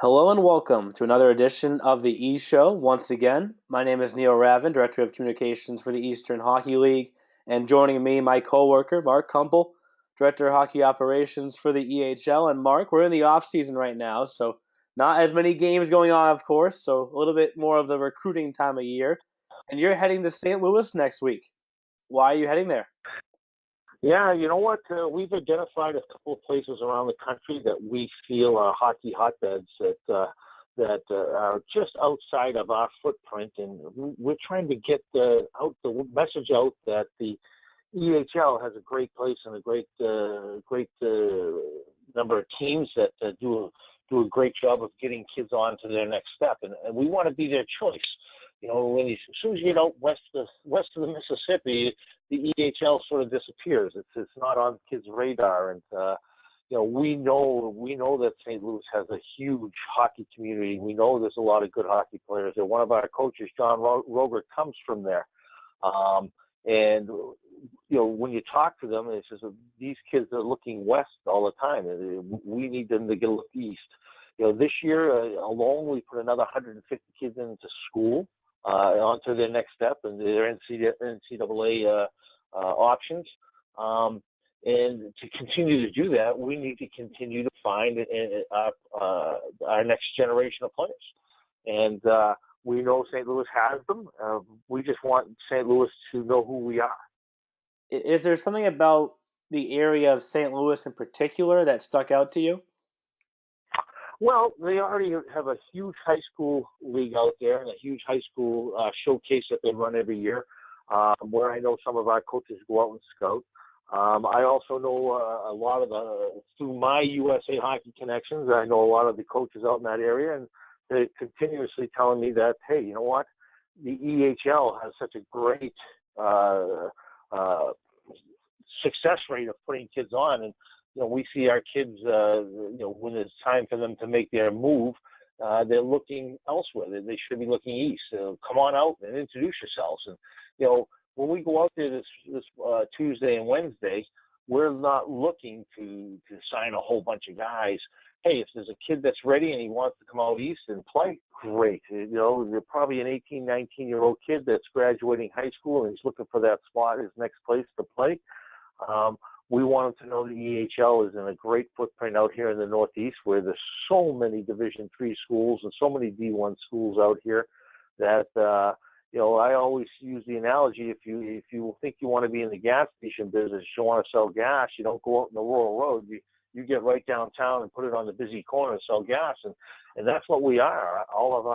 Hello and welcome to another edition of the E Show. Once again, my name is Neil Ravin, Director of Communications for the Eastern Hockey League, and joining me, my coworker Mark Kumpel, Director of Hockey Operations for the EHL. And Mark, we're in the off season right now, so not as many games going on, of course, so a little bit more of the recruiting time of year. And you're heading to St. Louis next week. Why are you heading there? Yeah, you know what? We've identified a couple of places around the country that we feel are hockey hotbeds that are just outside of our footprint, and we're trying to get the message out that the EHL has a great place and a great number of teams that do a great job of getting kids on to their next step, and we want to be their choice. You know, as soon as you get out west of the Mississippi, the EHL sort of disappears. It's not on kids' radar, and we know that St. Louis has a huge hockey community. We know there's a lot of good hockey players. And one of our coaches, John Roger, comes from there. And when you talk to them, it's just these kids are looking west all the time. We need them to get a look east. This year alone, we put another 150 kids into school onto their next step and their NCAA options. And to continue to do that, we need to continue to find our next generation of players. And we know St. Louis has them. We just want St. Louis to know who we are. Is there something about the area of St. Louis in particular that stuck out to you? Well, they already have a huge high school league out there and a huge high school showcase that they run every year, where I know some of our coaches go out and scout. I also know a lot of through my USA Hockey connections, I know a lot of the coaches out in that area, and they're continuously telling me that, hey, you know what, the EHL has such a great success rate of putting kids on, and we see our kids, when it's time for them to make their move, they're looking elsewhere. They should be looking east. Come on out and introduce yourselves. And, when we go out there this Tuesday and Wednesday, we're not looking to sign a whole bunch of guys. Hey, if there's a kid that's ready and he wants to come out east and play, great. You're probably an 18, 19-year-old kid that's graduating high school and he's looking for that spot, his next place to play. We want them to know the EHL is in a great footprint out here in the Northeast, where there's so many Division III schools and so many D1 schools out here that I always use the analogy: if you think you want to be in the gas station business, you want to sell gas, you don't go out in the rural road. You get right downtown and put it on the busy corner and sell gas, and that's what we are. All of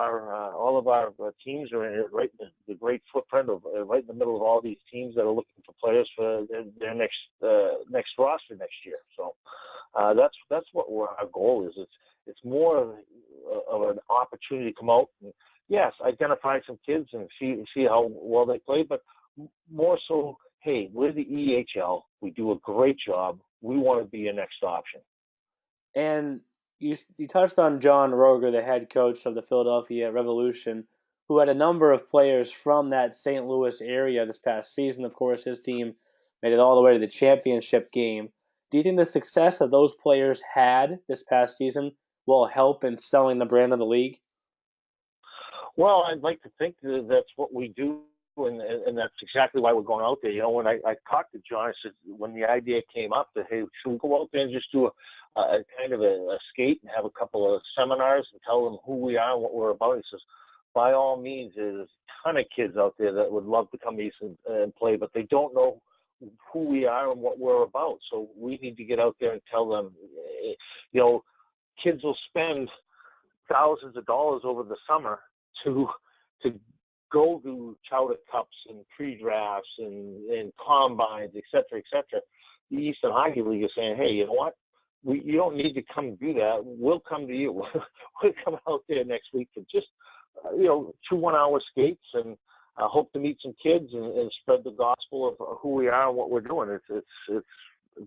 our teams are in right in the great footprint of right in the middle of all these teams that are looking for players for their next roster next year. So that's what our goal is. It's more of an opportunity to come out and, yes, identify some kids and see how well they play, but more so, hey, we're the EHL. We do a great job. We want to be your next option. And you touched on John Roger, the head coach of the Philadelphia Revolution, who had a number of players from that St. Louis area this past season. Of course, his team made it all the way to the championship game. Do you think the success that those players had this past season will help in selling the brand of the league? Well, I'd like to think that that's what we do, and that's exactly why we're going out there. When I talked to John, I said, when the idea came up that, hey, should we go out there and just do a kind of a skate and have a couple of seminars and tell them who we are and what we're about? He says, by all means, there's a ton of kids out there that would love to come east and play, but they don't know who we are and what we're about. So we need to get out there and tell them, kids will spend thousands of dollars over the summer to go to Chowder Cups and pre-drafts and combines, et cetera, et cetera. The Eastern Hockey League is saying, hey, you know what? You don't need to come do that. We'll come to you. We'll come out there next week for just, 2 1-hour skates and hope to meet some kids and spread the gospel of who we are and what we're doing. It's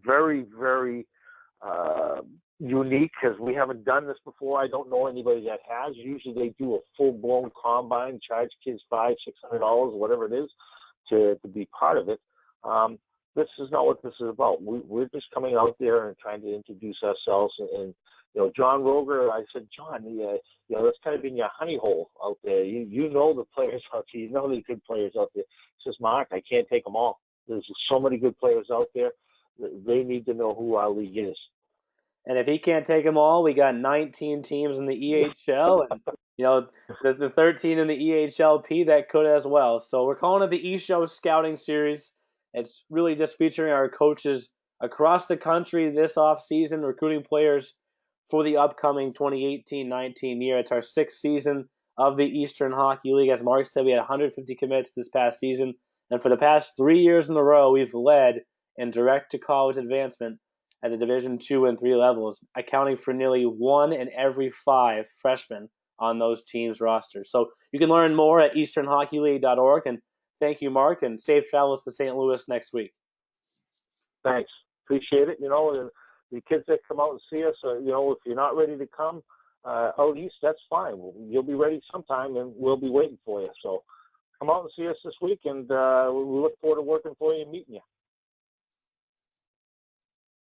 very, very unique because we haven't done this before. I don't know anybody that has. Usually they do a full-blown combine, charge kids $500-$600, whatever it is, to be part of it. This is not what this is about. We're just coming out there and trying to introduce ourselves and John Roger, I said, John, that's kind of been your honey hole out there. You know the players out there. You know the good players out there. He says, Mark, I can't take them all. There's so many good players out there. They need to know who our league is. And if he can't take them all, we got 19 teams in the EHL, and the 13 in the EHLP that could as well. So we're calling it the E Show Scouting Series. It's really just featuring our coaches across the country this offseason, recruiting players for the upcoming 2018-19 year. It's our sixth season of the Eastern Hockey League. As Mark said, we had 150 commits this past season, and for the past 3 years in a row, we've led in direct-to-college advancement at the Division II and III levels, accounting for nearly 1 in every 5 freshmen on those teams' rosters. So you can learn more at easternhockeyleague.org. And thank you, Mark, and safe travels to St. Louis next week. Thanks. Appreciate it. The kids that come out and see us, if you're not ready to come out east, that's fine. You'll be ready sometime, and we'll be waiting for you. So come out and see us this week, and we look forward to working for you and meeting you.